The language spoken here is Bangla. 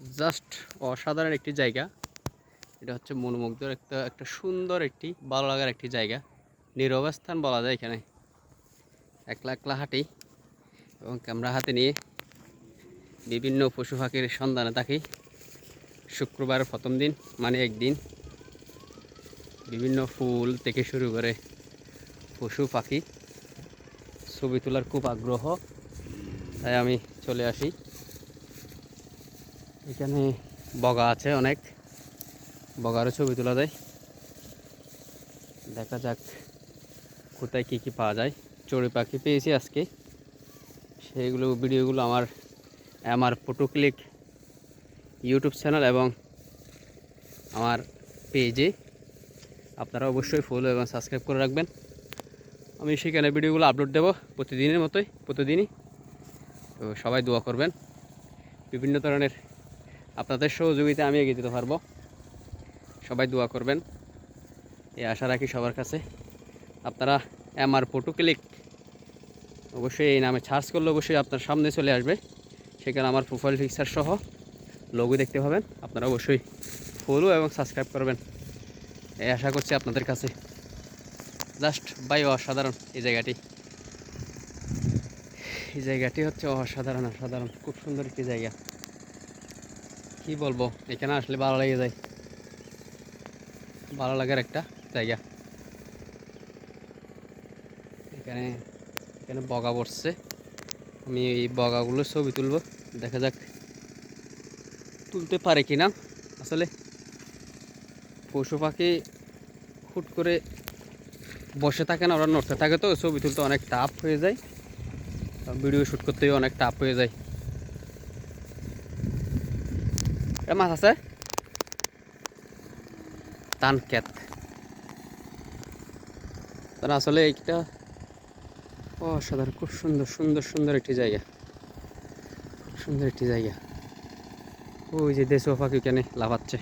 জাস্ট অসাধারণ একটি জায়গা। এটা হচ্ছে মনোমুগ্ধর একটা সুন্দর একটি ভালো লাগার একটি জায়গা। নিরবস্থান বলা যায় এখানে। একলা একলা হাঁটি এবং ক্যামেরা হাতে নিয়ে বিভিন্ন পশু পাখির সন্ধানে থাকি। শুক্রবার প্রথম দিন মানে একদিন বিভিন্ন ফুল থেকে শুরু করে পশু পাখি ছবি তোলার খুব আগ্রহ, তাই আমি চলে আসি। এখানে বগা আছে, অনেক বগারও ছবি তোলা যায়। দেখা যাক কোথায় কী কী পাওয়া যায়। চড়ুই পাখি পেয়েছি আজকে, সেইগুলো ভিডিওগুলো আমার ফটো ক্লিক ইউটিউব চ্যানেল এবং আমার পেজে আপনারা অবশ্যই ফলো এবং সাবস্ক্রাইব করে রাখবেন। আমি সেখানে ভিডিওগুলো আপলোড দেব প্রতিদিনই। তো সবাই দোয়া করবেন, বিভিন্ন ধরনের আপনাদের সহযোগিতা আমি এগিয়ে দিতে পারবো। সবাই দোয়া করবেন, এই আশা রাখি সবার কাছে। আপনারা আমার ফটো ক্লিক অবশ্যই এই নামে সার্চ করলে অবশ্যই আপনার সামনে চলে আসবে। সেখানে আমার প্রোফাইল পিকচার সহ লোগো দেখতে পাবেন। আপনারা অবশ্যই ফলো এবং সাবস্ক্রাইব করবেন, এই আশা করছি আপনাদের কাছে। জাস্ট অসাধারণ এই জায়গাটি হচ্ছে অসাধারণ খুব সুন্দর একটি জায়গা। কি বলবো, এখানে আসলে ভালো লেগে যায়, ভালো লাগার একটা জায়গা। এখানে এখানে বগা পড়ছে, আমি এই বগাগুলোর ছবি তুলব। দেখা যাক তুলতে পারে কিনা। আসলে পশু পাখি হুট করে বসে থাকে না, ওরা নড়তে থাকে, তো ছবি তুলতে অনেক টাফ হয়ে যায়, ভিডিও শ্যুট করতেও অনেক টাফ হয়ে যায়। এটা মাছ আছে তানকেত। তারা আসলে এইটা অসাধারণ, খুব সুন্দর একটি জায়গা, খুব সুন্দর একটি জায়গা। ওই যে দেশীয় পাখি এখানে লাফাচ্ছে।